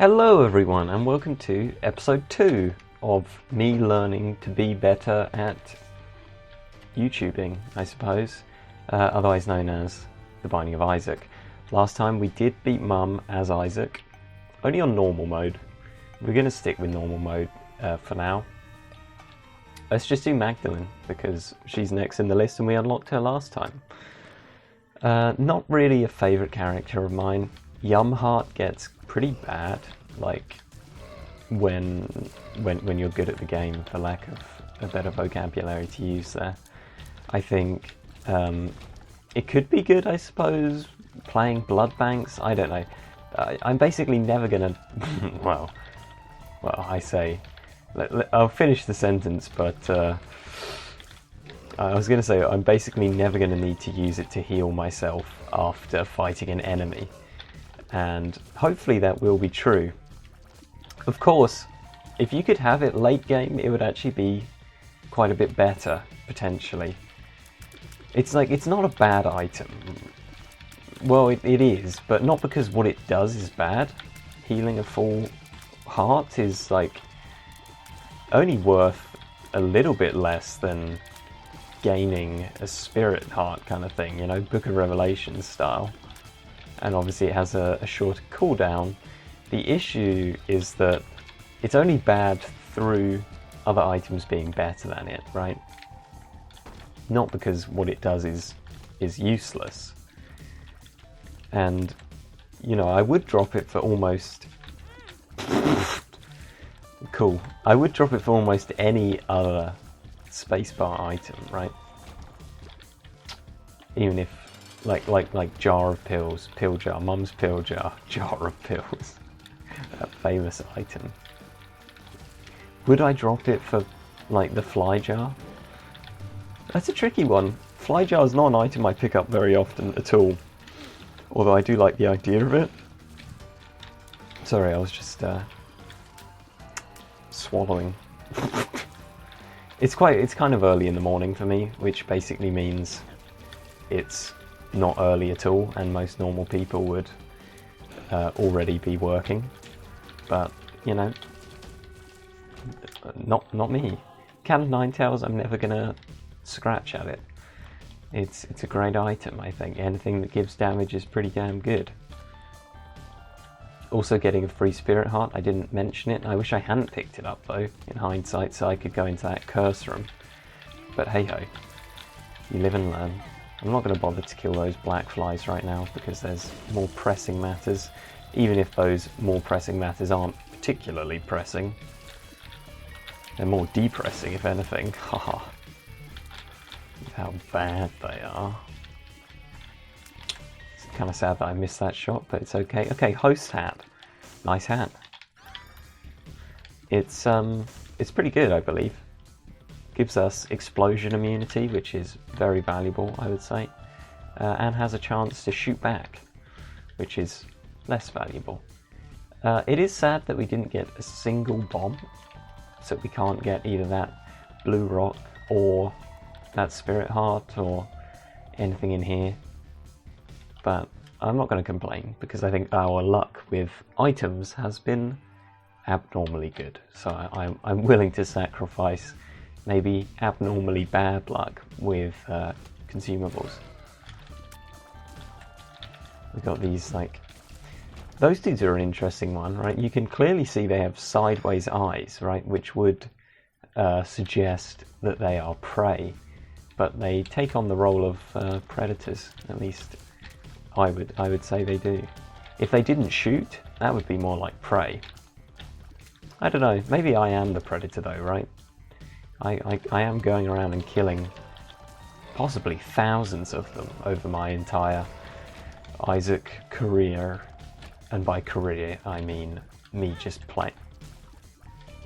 Hello everyone and welcome to episode 2 of me learning to be better at YouTubing, I suppose, otherwise known as The Binding of Isaac. Last time we did beat Mum as Isaac, only on normal mode. We're going to stick with normal mode for now. Let's just do Magdalene because she's next in the list and we unlocked her last time. Not really a favourite character of mine. Yumheart gets pretty bad, like when you're good at the game, for lack of a better vocabulary to use there. I think it could be good, I suppose, playing Blood Banks. I don't know. I'm basically never gonna. well, I say. I'll finish the sentence, but I was gonna say I'm basically never gonna need to use it to heal myself after fighting an enemy. And hopefully that will be true. Of course, if you could have it late game, it would actually be quite a bit better, potentially. It's not a bad item. Well, it is, but not because what it does is bad. Healing a full heart is only worth a little bit less than gaining a spirit heart kind of thing, you know, Book of Revelation style. And obviously it has a shorter cooldown. The issue is that it's only bad through other items being better than it, right? Not because what it does is useless. And, you know, I would drop it for almost... cool. I would drop it for almost any other spacebar item, right? Even if like jar of pills, pill jar, mum's pill jar, jar of pills. That famous item. Would I drop it for like the fly jar? That's a tricky one. Fly jar is not an item I pick up very often at all. Although I do like the idea of it. Sorry, I was just swallowing. It's kind of early in the morning for me, which basically means it's not early at all, and most normal people would already be working, but you know, not me. Cat of Nine Tails, I'm never gonna scratch at it. It's a great item, I think. Anything that gives damage is pretty damn good. Also getting a free spirit heart, I didn't mention it. I wish I hadn't picked it up though, in hindsight, so I could go into that curse room. But hey ho, you live and learn. I'm not going to bother to kill those black flies right now because there's more pressing matters, even if those more pressing matters aren't particularly pressing. They're more depressing, if anything. Haha. How bad they are. It's kind of sad that I missed that shot, but it's okay. Okay, host hat. Nice hat. It's pretty good, I believe. Gives us explosion immunity, which is very valuable, I would say, and has a chance to shoot back, which is less valuable. It is sad that we didn't get a single bomb, so we can't get either that blue rock or that spirit heart or anything in here, but I'm not going to complain because I think our luck with items has been abnormally good, so I'm willing to sacrifice maybe abnormally bad luck with consumables. We've got these, those dudes are an interesting one, right? You can clearly see they have sideways eyes, right? Which would suggest that they are prey, but they take on the role of predators, at least I would say they do. If they didn't shoot, that would be more like prey. I don't know, maybe I am the predator though, right? I am going around and killing possibly thousands of them over my entire Isaac career, and by career I mean me just playing.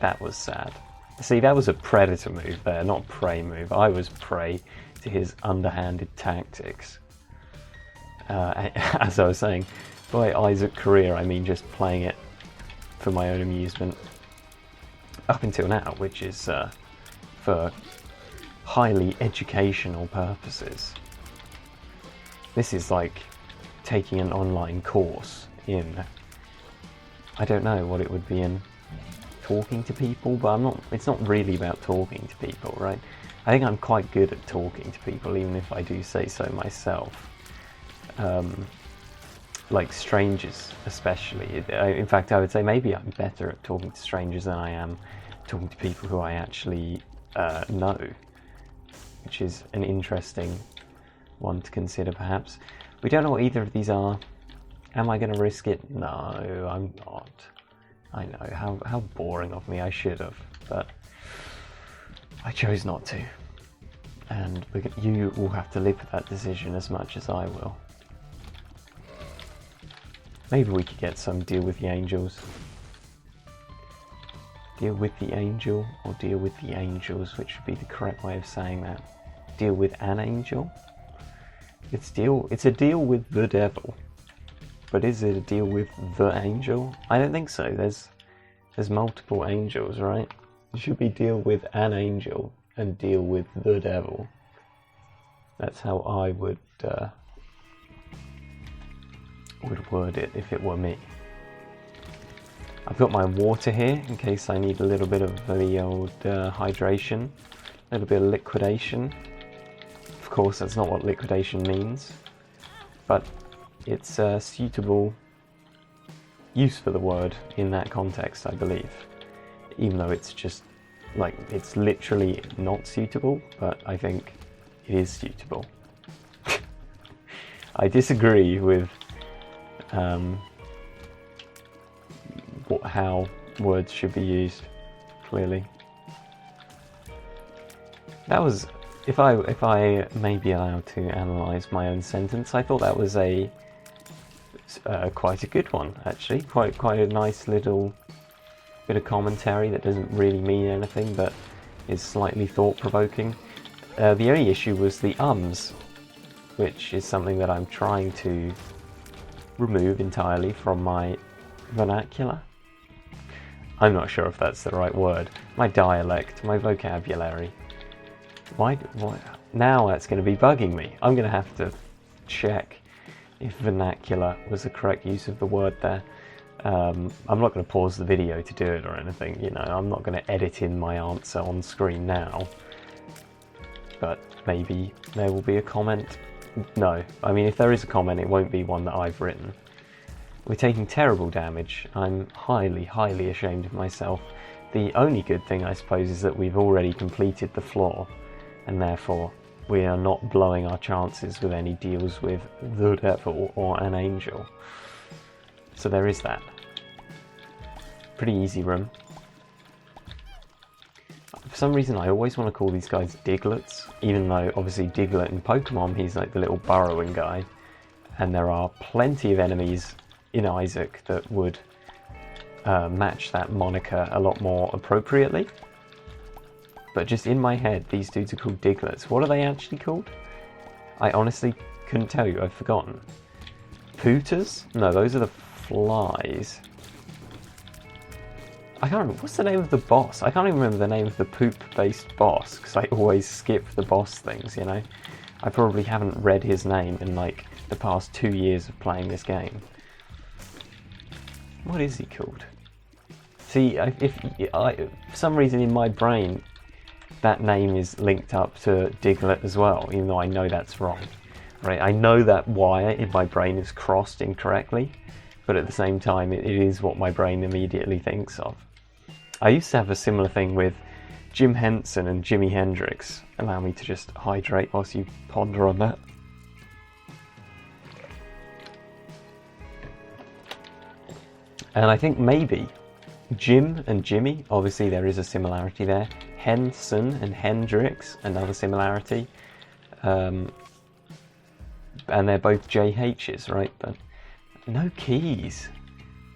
That was sad. See, that was a predator move there, not prey move. I was prey to his underhanded tactics. As I was saying, by Isaac career I mean just playing it for my own amusement up until now, which is for highly educational purposes. This is like taking an online course in I don't know what it would be in talking to people, but it's not really about talking to people, right? I think I'm quite good at talking to people, even if I do say so myself. Like strangers especially. In fact, I would say maybe I'm better at talking to strangers than I am talking to people who I actually know, which is an interesting one to consider perhaps. We don't know what either of these are. Am I going to risk it? No, I'm not. I know, how boring of me. I should have, but I chose not to. And you will have to live with that decision as much as I will. Maybe we could get some deal with the angels. Deal with the angel, or deal with the angels, which would be the correct way of saying that. Deal with an angel? It's a deal with the devil. But is it a deal with the angel? I don't think so. There's multiple angels, right? It should be deal with an angel and deal with the devil. That's how I would word it if it were me. I've got my water here in case I need a little bit of the old hydration, a little bit of liquidation. Of course, that's not what liquidation means, but it's a suitable use for the word in that context, I believe. Even though it's just, like, it's literally not suitable, but I think it is suitable. I disagree with how words should be used, clearly. That was, if I may be allowed to analyse my own sentence, I thought that was quite a good one, actually. Quite a nice little bit of commentary that doesn't really mean anything, but is slightly thought-provoking. The only issue was the ums, which is something that I'm trying to remove entirely from my vernacular. I'm not sure if that's the right word. My dialect, my vocabulary. Why? Now that's going to be bugging me. I'm going to have to check if vernacular was the correct use of the word there. I'm not going to pause the video to do it or anything, you know. I'm not going to edit in my answer on screen now. But maybe there will be a comment. No, I mean, if there is a comment, it won't be one that I've written. We're taking terrible damage. I'm highly, highly ashamed of myself. The only good thing, I suppose, is that we've already completed the floor, and therefore we are not blowing our chances with any deals with the devil or an angel. So there is that. Pretty easy room. For some reason I always want to call these guys Digletts, even though obviously Diglett in Pokemon, he's like the little burrowing guy, and there are plenty of enemies in Isaac that would match that moniker a lot more appropriately. But just in my head, these dudes are called Digletts. What are they actually called? I honestly couldn't tell you, I've forgotten. Pooters? No, those are the flies. I can't remember, what's the name of the boss? I can't even remember the name of the poop-based boss, because I always skip the boss things, you know? I probably haven't read his name in like the past 2 years of playing this game. What is he called? See, for some reason in my brain, that name is linked up to Diglett as well, even though I know that's wrong. Right? I know that wire in my brain is crossed incorrectly, but at the same time, it is what my brain immediately thinks of. I used to have a similar thing with Jim Henson and Jimi Hendrix. Allow me to just hydrate whilst you ponder on that. And I think maybe Jim and Jimmy, obviously there is a similarity there. Henson and Hendrix, another similarity. And they're both JHs, right? But no keys.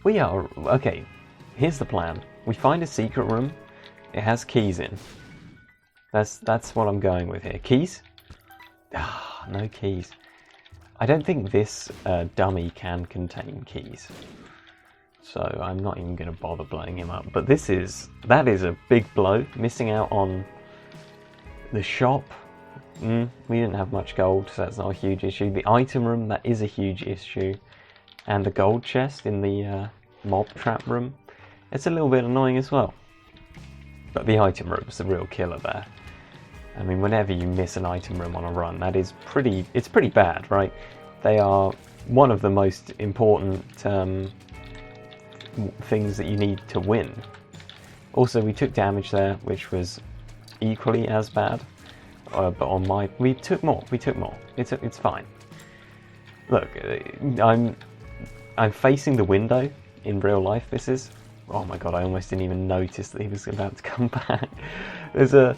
We are... Okay, here's the plan. We find a secret room. It has keys in. That's what I'm going with here. Keys? Ah, no keys. I don't think this dummy can contain keys. So I'm not even going to bother blowing him up. But that is a big blow. Missing out on the shop. We didn't have much gold, so that's not a huge issue. The item room, that is a huge issue. And the gold chest in the mob trap room, it's a little bit annoying as well. But the item room is the real killer there. I mean, whenever you miss an item room on a run, it's pretty bad, right? They are one of the most important things that you need to win. Also, we took damage there, which was equally as bad. But on we took more. It's fine. Look, I'm facing the window in real life. This is. Oh my god! I almost didn't even notice that he was about to come back. There's a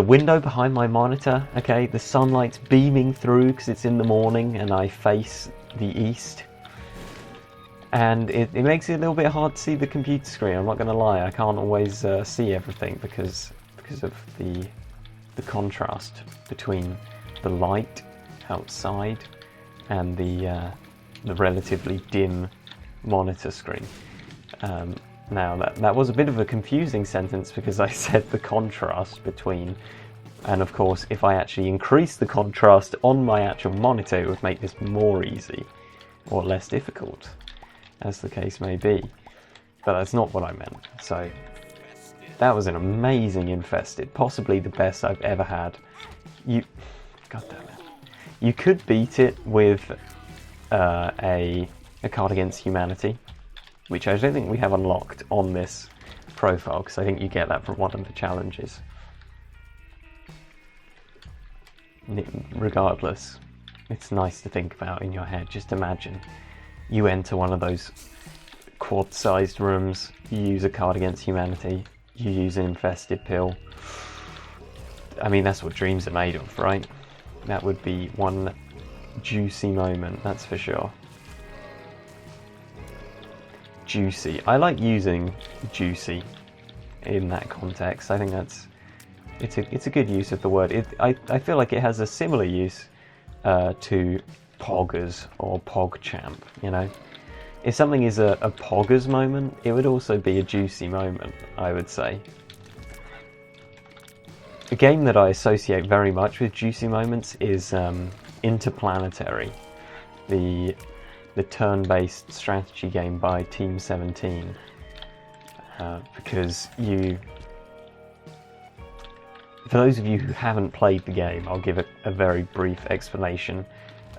window behind my monitor. Okay, the sunlight's beaming through because it's in the morning, and I face the east. And it makes it a little bit hard to see the computer screen. I'm not going to lie. I can't always see everything because of the contrast between the light outside and the relatively dim monitor screen. Now that was a bit of a confusing sentence because I said the contrast between, and of course if I actually increase the contrast on my actual monitor it would make this more easy or less difficult, as the case may be, but that's not what I meant. So that was an amazing infested, possibly the best I've ever had. God damn it. You could beat it with a card against humanity, which I don't think we have unlocked on this profile, because I think you get that from one of the challenges. Regardless, it's nice to think about in your head. Just imagine you enter one of those quad-sized rooms, you use a card against humanity, you use an infested pill. I mean, that's what dreams are made of, right? That would be one juicy moment, that's for sure. Juicy. I like using juicy in that context. I think it's a good use of the word. I feel like it has a similar use to poggers or pogchamp, you know? If something is a poggers moment, it would also be a juicy moment, I would say. A game that I associate very much with juicy moments is Interplanetary, the turn-based strategy game by Team 17, because for those of you who haven't played the game, I'll give it a very brief explanation.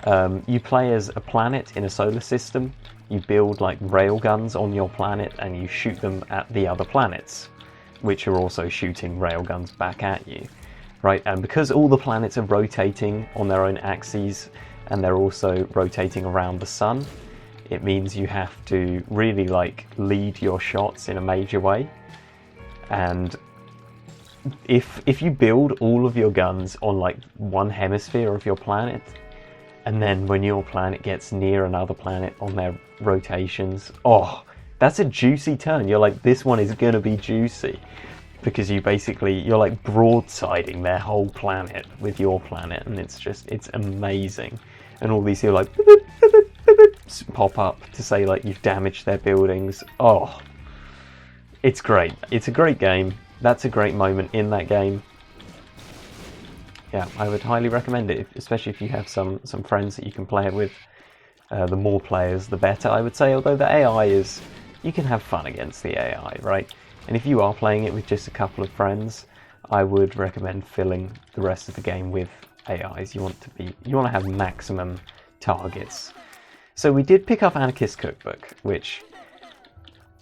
You play as a planet in a solar system. You build like railguns on your planet and you shoot them at the other planets, which are also shooting railguns back at you, right? And because all the planets are rotating on their own axes and they're also rotating around the sun, it means you have to really like lead your shots in a major way. And if you build all of your guns on like one hemisphere of your planet, and then when your planet gets near another planet on their rotations, oh, that's a juicy turn. You're like, this one is gonna be juicy, because you're like broadsiding their whole planet with your planet, and it's amazing. And all these here like pop up to say like you've damaged their buildings. Oh, it's great. It's a great game. That's a great moment in that game. Yeah, I would highly recommend it, especially if you have some friends that you can play it with. The more players, the better, I would say. Although the AI is, you can have fun against the AI, right? And if you are playing it with just a couple of friends, I would recommend filling the rest of the game with AIs. You want to have maximum targets. So we did pick up Anarchist Cookbook, which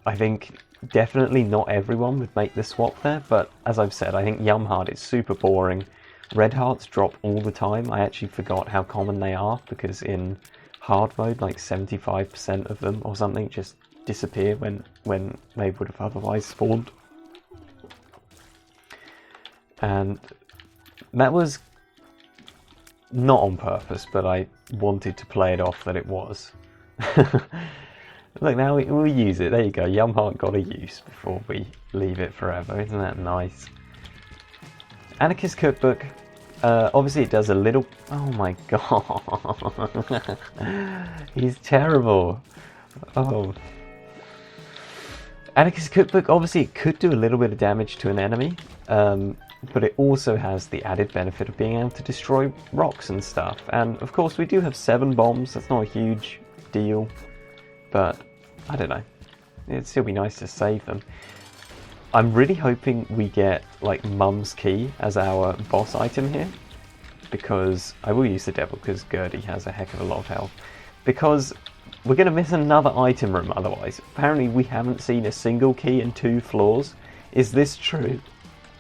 I think definitely not everyone would make the swap there, but as I've said, I think Yum Heart is super boring. Red Hearts drop all the time. I actually forgot how common they are, because in hard mode, like 75% of them or something just disappear when they would have otherwise spawned. And that was not on purpose, but I wanted to play it off that it was. Look, now we'll use it. There you go. Yum Heart got a use before we leave it forever. Isn't that nice? Anarchist Cookbook, obviously it does a little... Oh my god. He's terrible. Oh. Anarchist Cookbook, obviously it could do a little bit of damage to an enemy, but it also has the added benefit of being able to destroy rocks and stuff. And of course we do have 7 bombs, that's not a huge deal, but I don't know. It'd still be nice to save them. I'm really hoping we get like Mum's Key as our boss item here, because I will use the devil because Gertie has a heck of a lot of health. Because we're going to miss another item room otherwise. Apparently we haven't seen a single key in 2 floors. Is this true?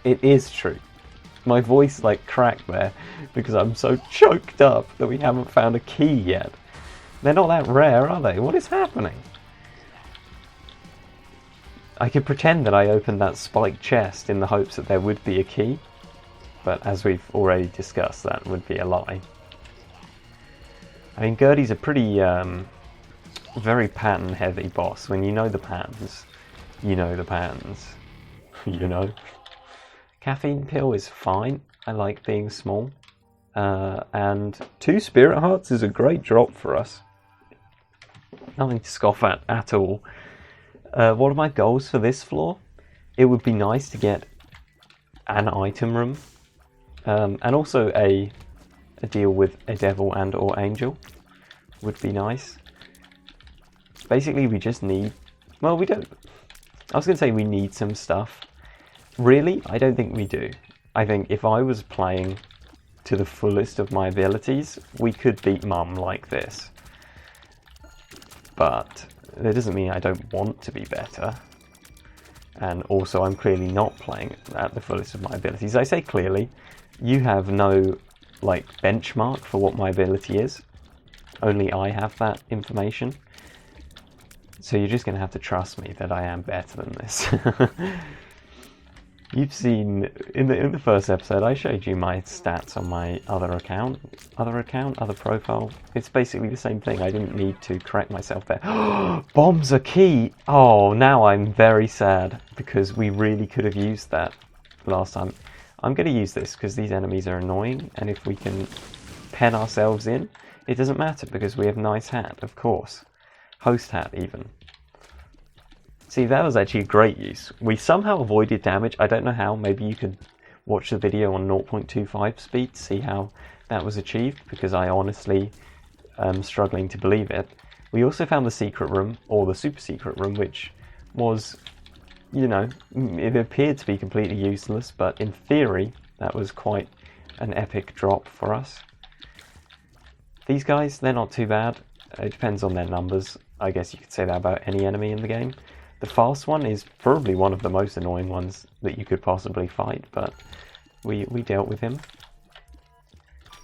It is true. My voice like cracked there because I'm so choked up that we haven't found a key yet. They're not that rare, are they? What is happening? I could pretend that I opened that spiked chest in the hopes that there would be a key, but as we've already discussed, that would be a lie. I mean, Gertie's a pretty, very pattern-heavy boss. When you know the patterns, you know the patterns. You know? Caffeine pill is fine. I like being small. And 2 spirit hearts is a great drop for us. Nothing to scoff at all. What are my goals for this floor? It would be nice to get an item room, and also a deal with a devil and or angel would be nice. Basically we just need, well, we don't, I was going to say we need some stuff. Really, I don't think we do. I think if I was playing to the fullest of my abilities, we could beat Mum like this. But that doesn't mean I don't want to be better. And also I'm clearly not playing at the fullest of my abilities. I say clearly, you have no like benchmark for what my ability is. Only I have that information. So you're just going to have to trust me that I am better than this. You've seen, in the first episode, I showed you my stats on my other profile. It's basically the same thing. I didn't need to correct myself there. Bombs are key! Oh, now I'm very sad, because we really could have used that last time. I'm going to use this, because these enemies are annoying, and if we can pen ourselves in, it doesn't matter, because we have nice hat, of course. Host hat, even. See, that was actually a great use. We somehow avoided damage. I don't know how. Maybe you could watch the video on 0.25 speed to see how that was achieved, because I honestly am struggling to believe it. We also found the secret room, or the super secret room, which was, you know, it appeared to be completely useless, but in theory, that was quite an epic drop for us. These guys, they're not too bad. It depends on their numbers. I guess you could say that about any enemy in the game. The fast one is probably one of the most annoying ones that you could possibly fight, but we dealt with him.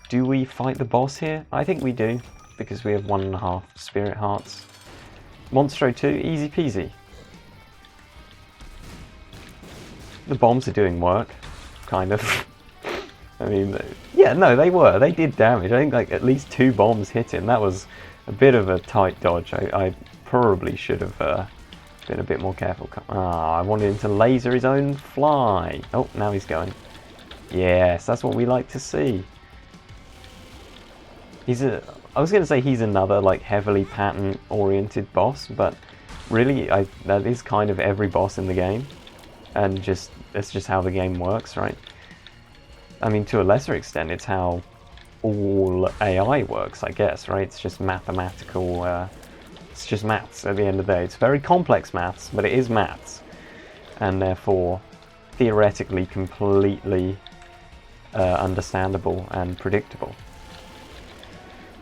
Do we fight the boss here? I think we do, because we have 1.5 spirit hearts. Monstro 2, easy peasy. The bombs are doing work, kind of. I mean, yeah, no, they did damage. I think like at least 2 bombs hit him. That was a bit of a tight dodge. I probably should have been a bit more careful. I wanted him to laser his own fly. Oh, now he's going. Yes, that's what we like to see. I was going to say he's another like heavily pattern-oriented boss, but really, that is kind of every boss in the game, and that's just how the game works, right? I mean, to a lesser extent, it's how all AI works, I guess, right? It's just mathematical. It's just maths at the end of the day. It's very complex maths, but it is maths, and therefore theoretically completely understandable and predictable.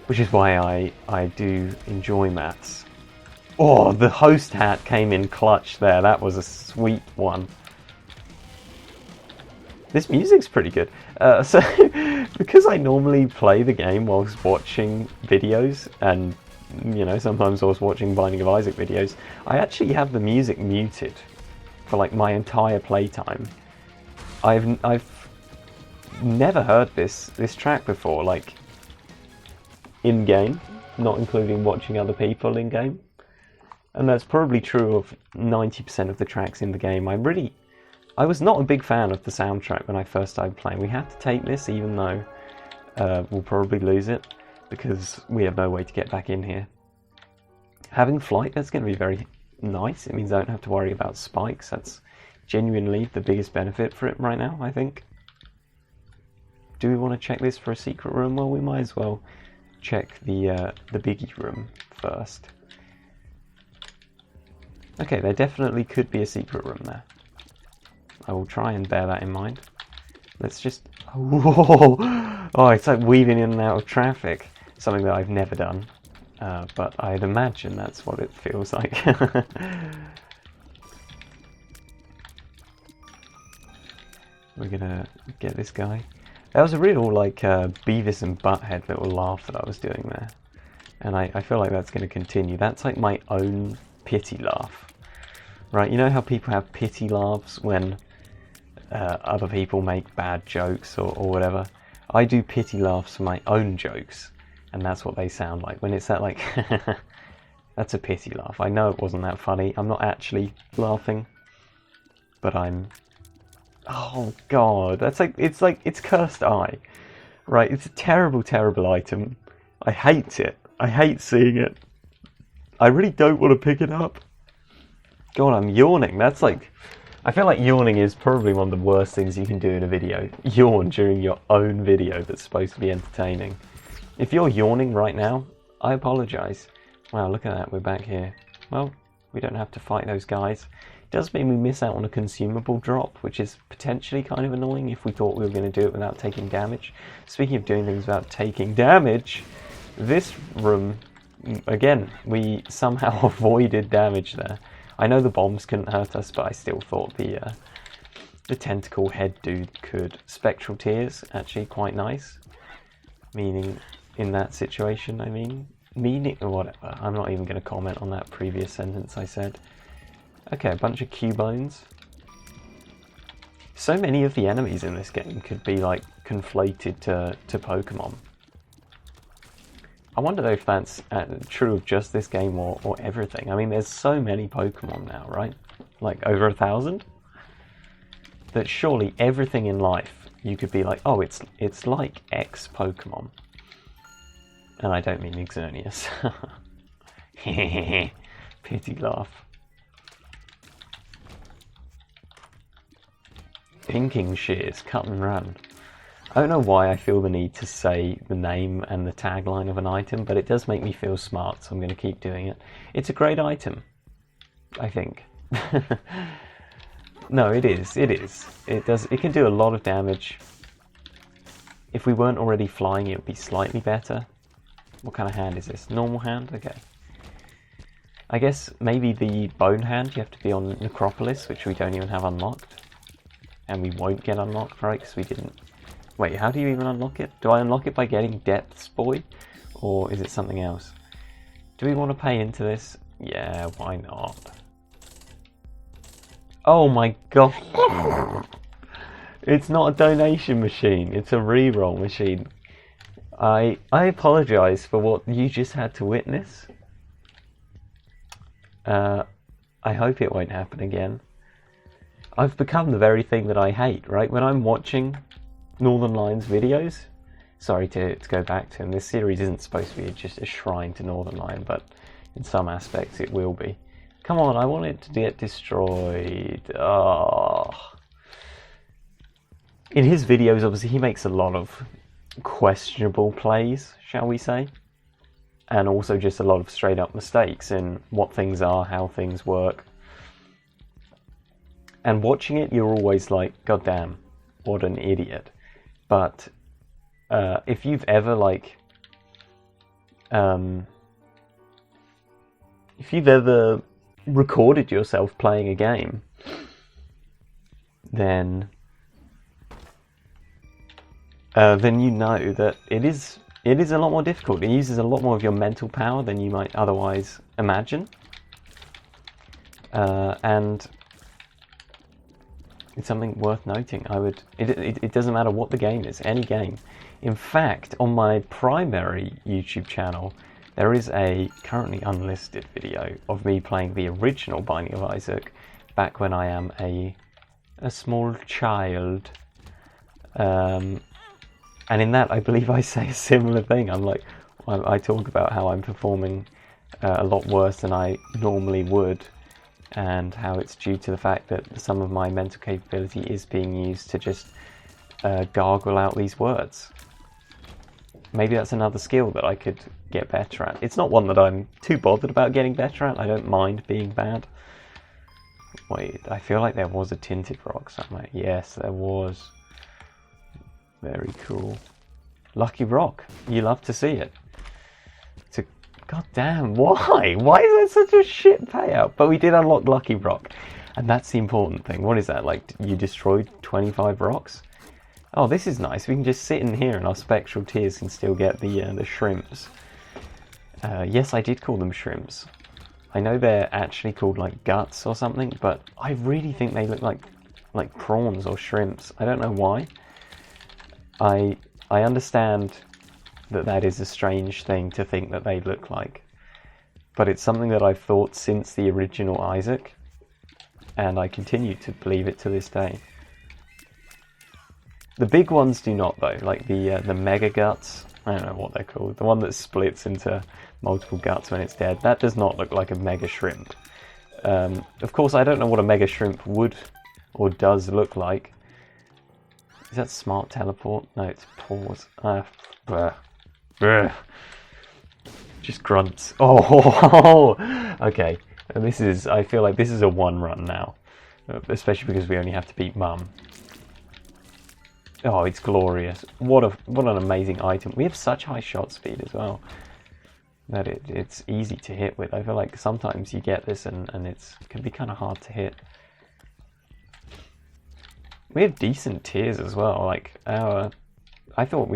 Which is why I do enjoy maths. Oh, the host hat came in clutch there. That was a sweet one. This music's pretty good. So, because I normally play the game whilst watching videos, and you know, sometimes I was watching Binding of Isaac videos, I actually have the music muted for like my entire playtime. I've never heard this track before, like in game, not including watching other people in game, and that's probably true of 90% of the tracks in the game. I was not a big fan of the soundtrack when I first started playing. We had to take this, even though we'll probably lose it, because we have no way to get back in here. Having flight, that's going to be very nice. It means I don't have to worry about spikes. That's genuinely the biggest benefit for it right now, I think. Do we want to check this for a secret room? Well, we might as well check the biggie room first. Okay, there definitely could be a secret room there. I will try and bear that in mind. Let's just... Whoa! Oh, it's like weaving in and out of traffic. Something that I've never done. But I'd imagine that's what it feels like. We're gonna get this guy. That was a real, like, Beavis and Butthead little laugh that I was doing there. And I feel like that's gonna continue. That's like my own pity laugh. Right, you know how people have pity laughs when other people make bad jokes or whatever? I do pity laughs for my own jokes, and that's what they sound like. When it's that, like, that's a pity laugh. I know it wasn't that funny. I'm not actually laughing, but I'm... Oh, God. That's like, it's Cursed Eye. Right, it's a terrible, terrible item. I hate it. I hate seeing it. I really don't want to pick it up. God, I'm yawning. That's like... I feel like yawning is probably one of the worst things you can do in a video. Yawn during your own video that's supposed to be entertaining. If you're yawning right now, I apologise. Wow, look at that, we're back here. Well, we don't have to fight those guys. It does mean we miss out on a consumable drop, which is potentially kind of annoying if we thought we were going to do it without taking damage. Speaking of doing things without taking damage, this room, again, we somehow avoided damage there. I know the bombs couldn't hurt us, but I still thought the tentacle head dude could. Spectral tears, actually quite nice. Meaning, in that situation, I mean. Meaning, or whatever. I'm not even going to comment on that previous sentence I said. Okay, a bunch of Q-bones. So many of the enemies in this game could be, like, conflated to Pokemon. I wonder if that's true of just this game or everything. I mean, there's so many Pokemon now, right? Like, over 1,000? That surely everything in life, you could be like, oh, it's like X Pokemon. And I don't mean Xerneas. Pity laugh. Pinking shears, cut and run. I don't know why I feel the need to say the name and the tagline of an item, but it does make me feel smart, so I'm going to keep doing it. It's a great item, I think. No, it is. It is. It does. It can do a lot of damage. If we weren't already flying, it would be slightly better. What kind of hand is this? Normal hand? Okay. I guess maybe the bone hand, you have to be on Necropolis, which we don't even have unlocked. And we won't get unlocked, right? Because we didn't... Wait, how do you even unlock it? Do I unlock it by getting Depths Boy? Or is it something else? Do we want to pay into this? Yeah, why not? Oh my god! It's not a donation machine, it's a reroll machine. I apologise for what you just had to witness. I hope it won't happen again. I've become the very thing that I hate, right? When I'm watching Northern Lions videos, sorry to go back to him, this series isn't supposed to be just a shrine to Northern Lion, but in some aspects it will be. Come on, I want it to get destroyed. Oh. In his videos, obviously, he makes a lot of questionable plays, shall we say, and also just a lot of straight up mistakes in what things are, how things work. And watching it, you're always like, God damn, what an idiot. But if you've ever recorded yourself playing a game, then you know that it is a lot more difficult. It uses a lot more of your mental power than you might otherwise imagine, and it's something worth noting. It doesn't matter what the game is, any game. In fact, on my primary YouTube channel, there is a currently unlisted video of me playing the original Binding of Isaac back when I am a small child. And in that, I believe I say a similar thing. I talk about how I'm performing a lot worse than I normally would, and how it's due to the fact that some of my mental capability is being used to just gargle out these words. Maybe that's another skill that I could get better at. It's not one that I'm too bothered about getting better at. I don't mind being bad. Wait, I feel like there was a tinted rock somewhere. Yes, there was. Very cool. Lucky rock. You love to see it. It's a... God damn, why? Why is that such a shit payout? But we did unlock Lucky Rock. And that's the important thing. What is that? Like, you destroyed 25 rocks? Oh, this is nice. We can just sit in here and our spectral tears can still get the shrimps. Yes, I did call them shrimps. I know they're actually called like guts or something, but I really think they look like prawns or shrimps. I don't know why. I understand that is a strange thing to think that they look like, but it's something that I've thought since the original Isaac, and I continue to believe it to this day. The big ones do not though, like the mega guts. I don't know what they're called. The one that splits into multiple guts when it's dead. That does not look like a mega shrimp. Of course, I don't know what a mega shrimp would or does look like. Is that smart teleport? No, it's pause. Just grunts. Oh, okay. This is. I feel like this is a one run now, especially because we only have to beat Mum. Oh, it's glorious! What an amazing item. We have such high shot speed as well that it's easy to hit with. I feel like sometimes you get this and it can be kind of hard to hit. We have decent tiers as well. Like I thought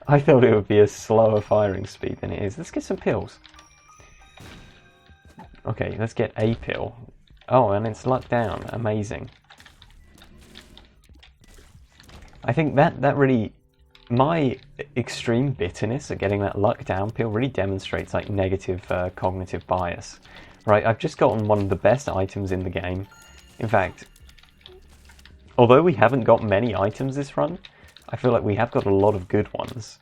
I thought it would be a slower firing speed than it is. Let's get some pills. Okay, let's get a pill. Oh, and it's luck down. Amazing. I think that really, my extreme bitterness at getting that luck down pill really demonstrates like negative cognitive bias. Right, I've just gotten one of the best items in the game. In fact, although we haven't got many items this run, I feel like we have got a lot of good ones,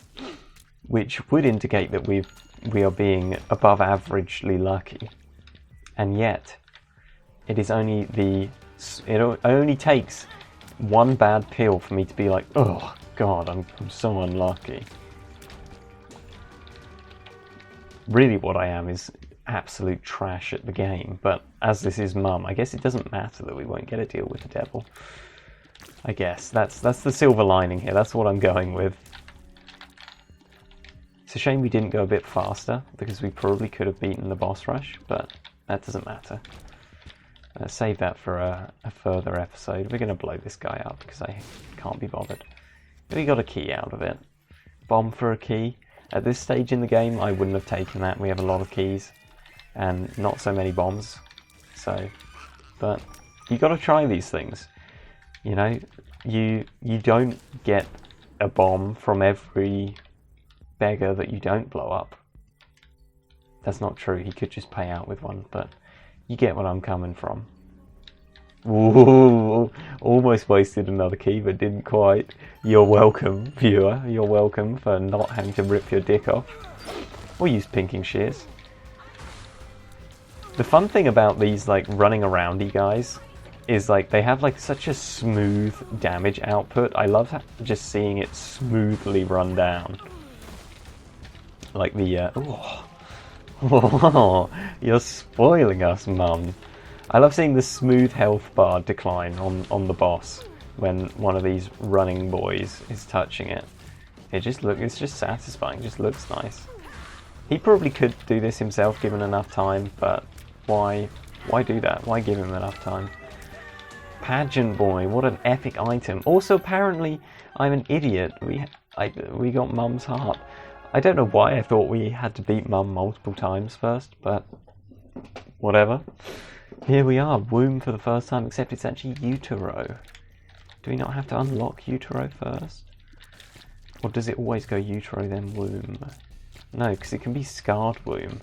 which would indicate that we are being above averagely lucky. And yet, it only takes one bad pill for me to be like, oh god, I'm so unlucky. Really what I am is absolute trash at the game, but as this is Mum, I guess it doesn't matter that we won't get a deal with the devil. I guess that's the silver lining here. That's what I'm going with. It's a shame we didn't go a bit faster, because we probably could have beaten the boss rush, but that doesn't matter. Save that for a further episode. We're going to blow this guy up because I can't be bothered. We got a key out of it. Bomb for a key. At this stage in the game, I wouldn't have taken that. We have a lot of keys and not so many bombs. So, but you got to try these things. You know, you don't get a bomb from every beggar that you don't blow up. That's not true. He could just pay out with one, but you get what I'm coming from. Ooh, almost wasted another key, but didn't quite. You're welcome, viewer. You're welcome for not having to rip your dick off. Or use pinking shears. The fun thing about these like running aroundy guys is like they have like such a smooth damage output. I love just seeing it smoothly run down. Like the oh, you're spoiling us, Mum. I love seeing the smooth health bar decline on the boss when one of these running boys is touching it. It's just satisfying, just looks nice. He probably could do this himself given enough time, but why do that? Why give him enough time? Pageant boy, what an epic item. Also, apparently, I'm an idiot. We got Mum's heart. I don't know why I thought we had to beat Mum multiple times first, but whatever. Here we are, womb for the first time, except it's actually utero. Do we not have to unlock utero first? Or does it always go utero then womb? No, because it can be scarred womb.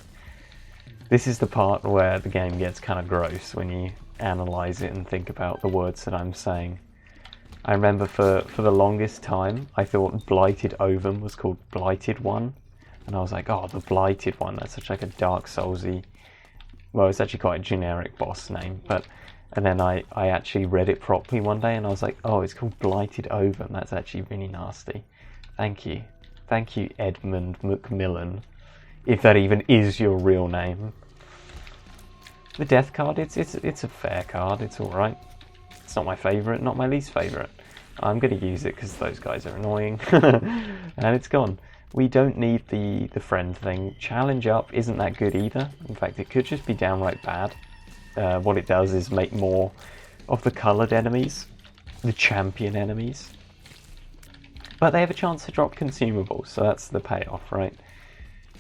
This is the part where the game gets kind of gross when you analyse it and think about the words that I'm saying. I remember for the longest time, I thought Blighted Ovum was called Blighted One. And I was like, oh, the Blighted One, that's such like a Dark Soulsy... Well, it's actually quite a generic boss name, but... And then I actually read it properly one day and I was like, oh, it's called Blighted Ovum, that's actually really nasty. Thank you. Thank you, Edmund Macmillan. If that even is your real name. The death card, it's a fair card, it's alright. It's not my favourite, not my least favourite. I'm going to use it because those guys are annoying. And it's gone. We don't need the friend thing. Challenge up isn't that good either. In fact, it could just be downright bad. What it does is make more of the coloured enemies, the champion enemies. But they have a chance to drop consumables, so that's the payoff, right?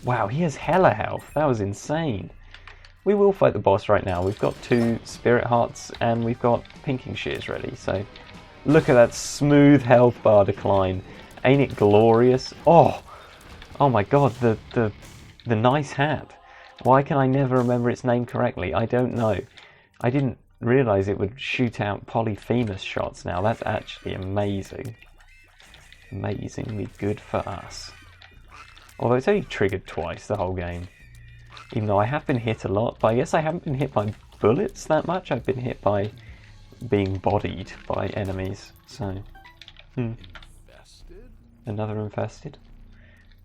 Wow, he has hella health. That was insane. We will fight the boss right now. We've got 2 spirit hearts and we've got pinking shears ready, so look at that smooth health bar decline. Ain't it glorious? Oh my god, the nice hat. Why can I never remember its name correctly? I don't know. I didn't realise it would shoot out polyphemus shots now. That's actually amazing. Amazingly good for us. Although it's only triggered twice the whole game. Even though I have been hit a lot, but I guess I haven't been hit by bullets that much. I've been hit by being bodied by enemies, so... Another infested.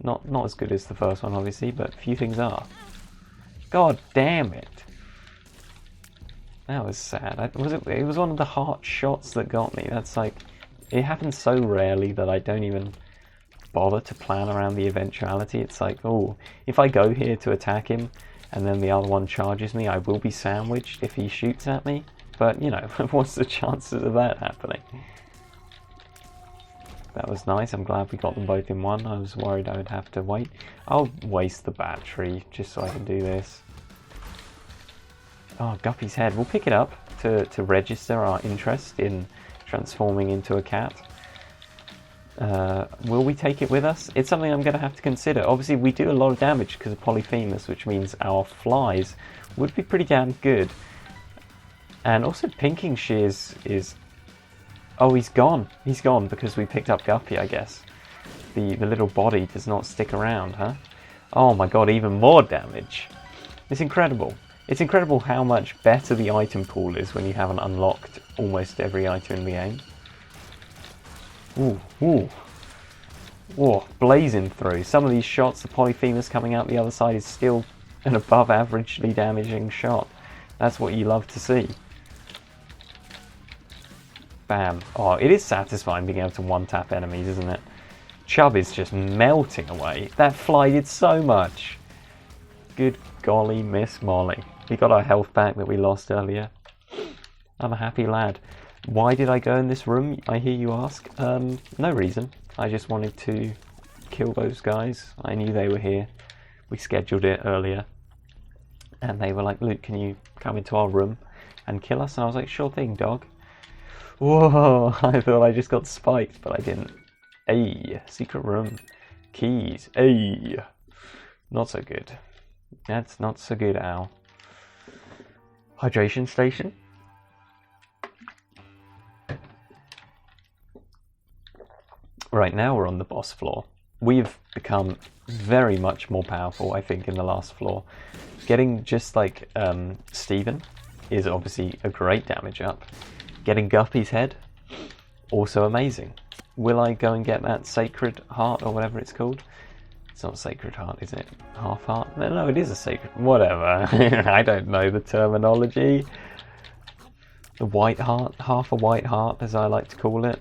Not as good as the first one, obviously, but few things are. God damn it! That was sad. It was one of the heart shots that got me. That's like... It happens so rarely that I don't even bother to plan around the eventuality. It's like, oh, if I go here to attack him and then the other one charges me, I will be sandwiched if he shoots at me. But, you know, what's the chances of that happening? That was nice. I'm glad we got them both in one. I was worried I would have to wait. I'll waste the battery just so I can do this. Oh, Guppy's head. We'll pick it up to register our interest in transforming into a cat. Will we take it with us? It's something I'm going to have to consider. Obviously, we do a lot of damage because of polyphemus, which means our flies would be pretty damn good. And also, pinking shears is... Oh, he's gone. He's gone because we picked up Guppy, I guess. The little body does not stick around, huh? Oh my god, even more damage. It's incredible. It's incredible how much better the item pool is when you haven't unlocked almost every item in the game. Ooh, ooh. Whoa, blazing through. Some of these shots, the polyphemus coming out the other side is still an above averagely damaging shot. That's what you love to see. Bam. Oh, it is satisfying being able to one-tap enemies, isn't it? Chubb is just melting away. That fly did so much. Good golly, Miss Molly. We got our health back that we lost earlier. I'm a happy lad. Why did I go in this room, I hear you ask? No reason. I just wanted to kill those guys. I knew they were here. We scheduled it earlier. And they were like, Luke, can you come into our room and kill us? And I was like, sure thing, dog. Whoa, I thought I just got spiked, but I didn't. Ayy, secret room. Keys. Ayy. Not so good. That's not so good, Al. Hydration station. Right, now we're on the boss floor. We've become very much more powerful, I think, in the last floor. Getting just like Steven is obviously a great damage up. Getting Guppy's head, also amazing. Will I go and get that Sacred Heart or whatever it's called? It's not Sacred Heart, is it? Half Heart? No, it is a Sacred... Whatever. I don't know the terminology. The White Heart, half a White Heart, as I like to call it.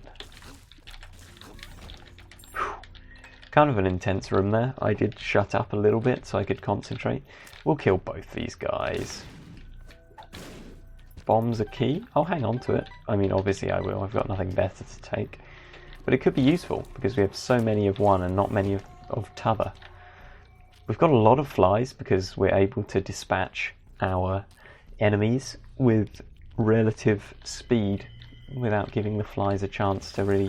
Kind of an intense room there. I did shut up a little bit so I could concentrate. We'll kill both these guys. Bomb's a key. I'll hang on to it. I mean, obviously I will. I've got nothing better to take. But it could be useful because we have so many of one and not many of t'other. We've got a lot of flies because we're able to dispatch our enemies with relative speed without giving the flies a chance to really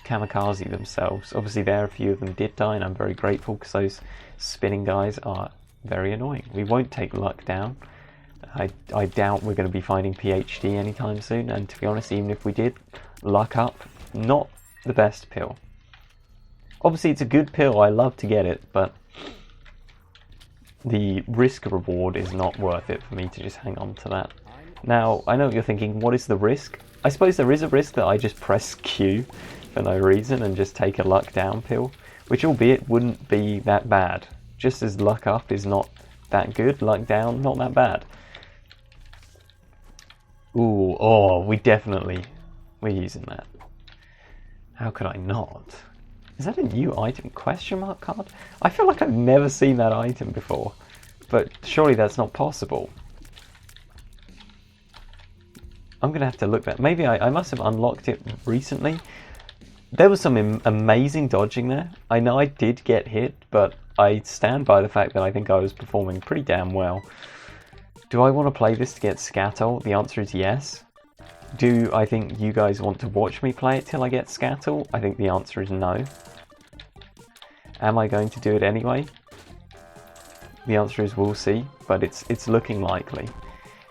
kamikaze themselves. Obviously there a few of them did die and I'm very grateful because those spinning guys are very annoying. We won't take luck down. I doubt we're going to be finding PhD anytime soon, and to be honest, even if we did, luck up, not the best pill. Obviously it's a good pill, I love to get it, but the risk reward is not worth it for me to just hang on to that. Now, I know what you're thinking, what is the risk? I suppose there is a risk that I just press Q for no reason and just take a luck down pill, which albeit wouldn't be that bad. Just as luck up is not that good, luck down, not that bad. Ooh, oh, we're using that. How could I not? Is that a new item? Question mark card? I feel like I've never seen that item before, but surely that's not possible. I'm gonna have to look that. Maybe I must have unlocked it recently. There was some amazing dodging there. I know I did get hit, but I stand by the fact that I think I was performing pretty damn well. Do I want to play this to get Scatol? The answer is yes. Do I think you guys want to watch me play it till I get Scatol? I think the answer is no. Am I going to do it anyway? The answer is we'll see, but it's looking likely.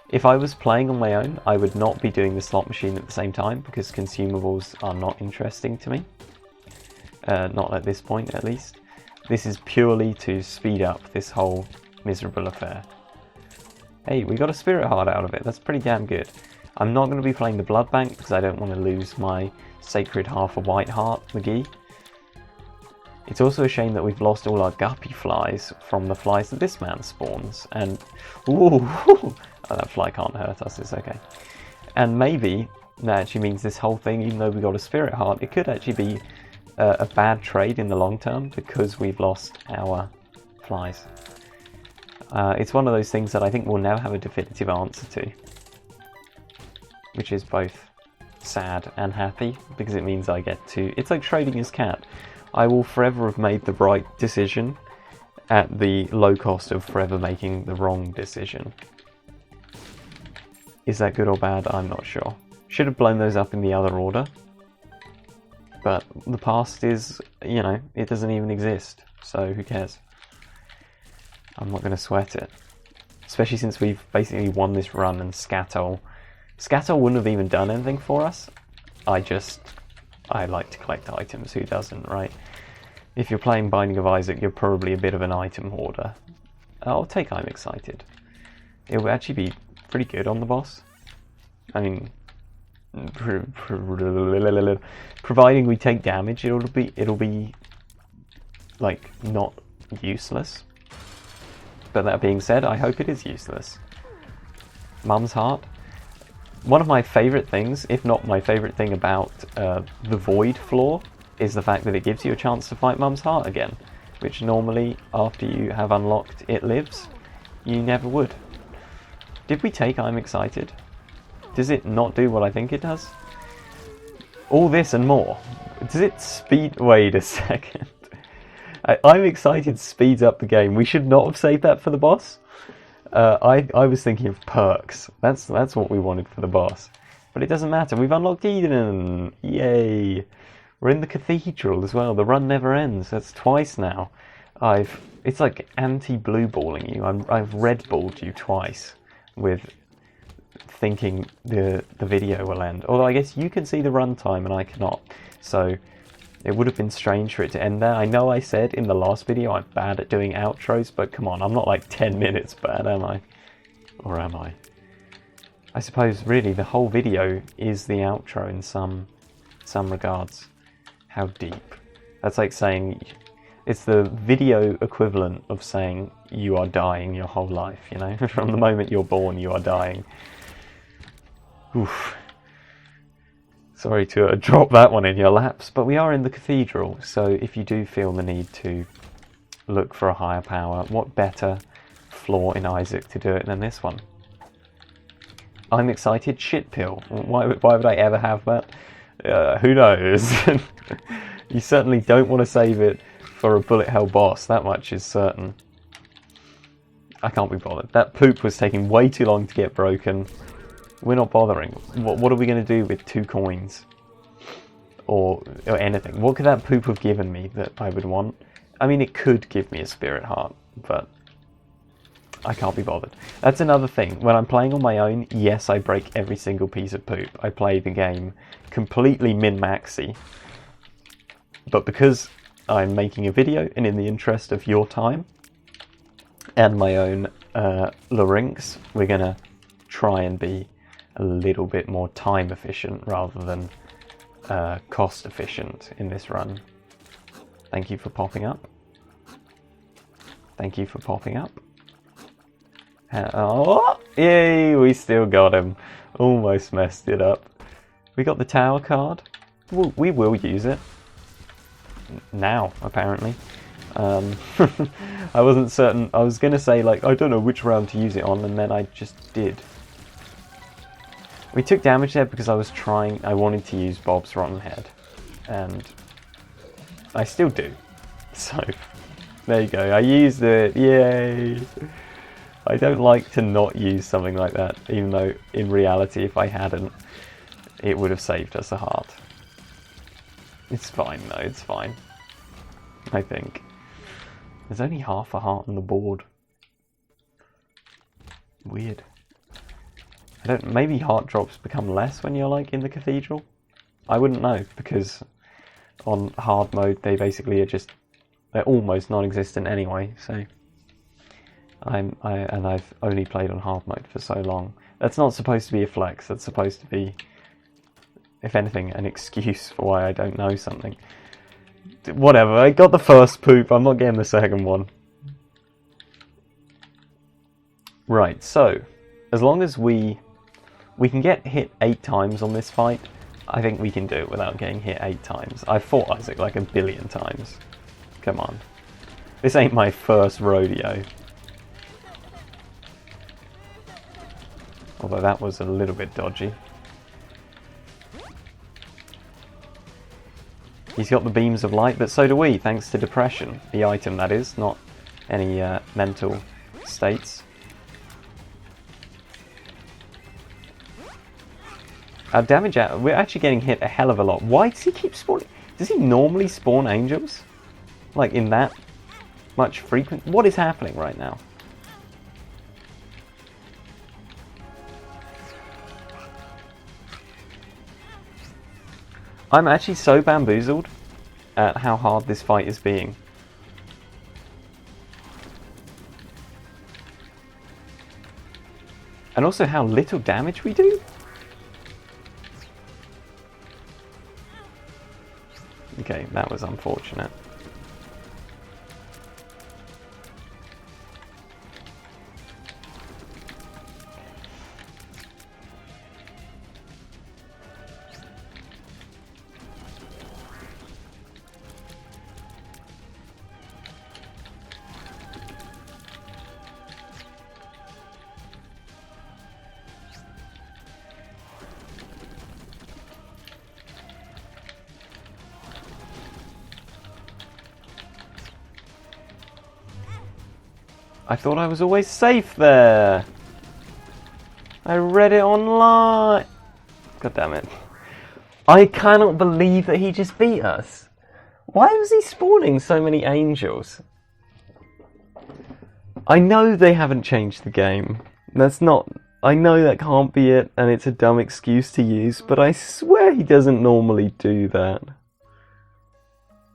If I was playing on my own, I would not be doing the slot machine at the same time because consumables are not interesting to me. Not at this point, at least. This is purely to speed up this whole miserable affair. Hey, we got a spirit heart out of it. That's pretty damn good. I'm not going to be playing the blood bank because I don't want to lose my sacred half a white heart McGee. It's also a shame that we've lost all our guppy flies from the flies that this man spawns. And ooh, oh, that fly can't hurt us. It's okay. And maybe that actually means this whole thing, even though we got a spirit heart, it could actually be a bad trade in the long term because we've lost our flies. It's one of those things that I think we'll never have a definitive answer to, which is both sad and happy because it means I get to... It's like trading his cat. I will forever have made the right decision at the low cost of forever making the wrong decision. Is that good or bad? I'm not sure. Should have blown those up in the other order. But the past is, you know, it doesn't even exist. So who cares? I'm not going to sweat it. Especially since we've basically won this run and Scatol wouldn't have even done anything for us. I like to collect items, who doesn't, right? If you're playing Binding of Isaac, you're probably a bit of an item hoarder. I'll take I'm excited. It will actually be pretty good on the boss. I mean, providing we take damage, it'll be like not useless. But that being said, I hope it is useless. Mum's Heart. One of my favourite things, if not my favourite thing about the Void floor, is the fact that it gives you a chance to fight Mum's Heart again, which normally, after you have unlocked It Lives, you never would. Did we take I'm excited? Does it not do what I think it does? All this and more. Does it speed... Wait a second. I'm excited speeds up the game. We should not have saved that for the boss. I was thinking of perks. That's what we wanted for the boss. But it doesn't matter. We've unlocked Eden. Yay. We're in the cathedral as well. The run never ends. That's twice now. It's like anti-blue balling you. I've red balled you twice with thinking the video will end. Although I guess you can see the runtime and I cannot. So it would have been strange for it to end there. I know I said in the last video I'm bad at doing outros, but come on, I'm not like 10 minutes bad, am I? Or am I? I suppose really the whole video is the outro in some regards. How deep. That's like saying, it's the video equivalent of saying you are dying your whole life, you know? From the moment you're born, you are dying. Oof. Sorry to drop that one in your laps, but we are in the cathedral, so if you do feel the need to look for a higher power, what better floor in Isaac to do it than this one? I'm excited, shit pill. Why would I ever have that? Who knows? You certainly don't want to save it for a bullet hell boss, that much is certain. I can't be bothered. That poop was taking way too long to get broken. We're not bothering. What are we going to do with 2 coins? Or anything? What could that poop have given me that I would want? I mean, it could give me a spirit heart, but I can't be bothered. That's another thing. When I'm playing on my own, yes, I break every single piece of poop. I play the game completely min-maxy. But because I'm making a video, and in the interest of your time, and my own larynx, we're going to try and be a little bit more time efficient rather than cost efficient in this run. Thank you for popping up. Thank you for popping up. Oh! Yay, we still got him. Almost messed it up. We got the tower card. We will use it. Now, apparently. I wasn't certain. I was going to say, like, I don't know which round to use it on, and then I just did. We took damage there because I wanted to use Bob's Rotten Head. And I still do. So, there you go. I used it. Yay! I don't like to not use something like that, even though in reality, if I hadn't, it would have saved us a heart. It's fine, though. It's fine. I think. There's only half a heart on the board. Weird. Maybe heart drops become less when you're, like, in the cathedral? I wouldn't know, because on hard mode, they basically are they're almost non-existent anyway, so... and I've only played on hard mode for so long. That's not supposed to be a flex, that's supposed to be, if anything, an excuse for why I don't know something. Whatever, I got the first poop, I'm not getting the second one. Right, so, as long as we can get hit 8 times on this fight, I think we can do it without getting hit 8 times. I've fought Isaac like a billion times. Come on. This ain't my first rodeo. Although that was a little bit dodgy. He's got the beams of light, but so do we, thanks to depression. The item, that is, not any mental states. Our damage out, we're actually getting hit a hell of a lot. Why does he keep spawning? Does he normally spawn angels? Like in that much frequent? What is happening right now? I'm actually so bamboozled at how hard this fight is being. And also how little damage we do. Okay, that was unfortunate. I thought I was always safe there. I read it online. God damn it. I cannot believe that he just beat us. Why was he spawning so many angels? I know they haven't changed the game. That's not... I know that can't be it, and it's a dumb excuse to use, but I swear he doesn't normally do that.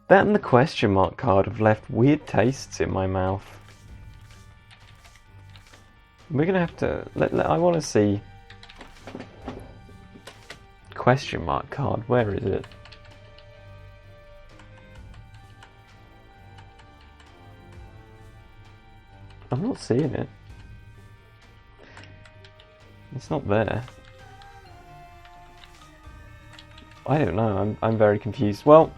That and the question mark card have left weird tastes in my mouth. We're gonna have to... I want to see... Question mark card, where is it? I'm not seeing it. It's not there. I don't know, I'm very confused. Well,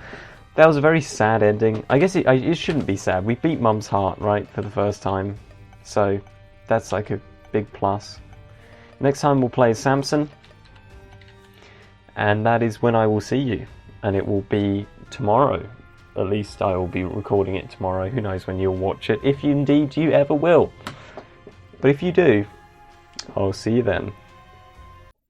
that was a very sad ending. I guess it shouldn't be sad. We beat Mum's heart, right, for the first time. So, that's like a big plus. Next time we'll play as Samson. And that is when I will see you. And it will be tomorrow. At least I will be recording it tomorrow. Who knows when you'll watch it, if indeed you ever will. But if you do, I'll see you then.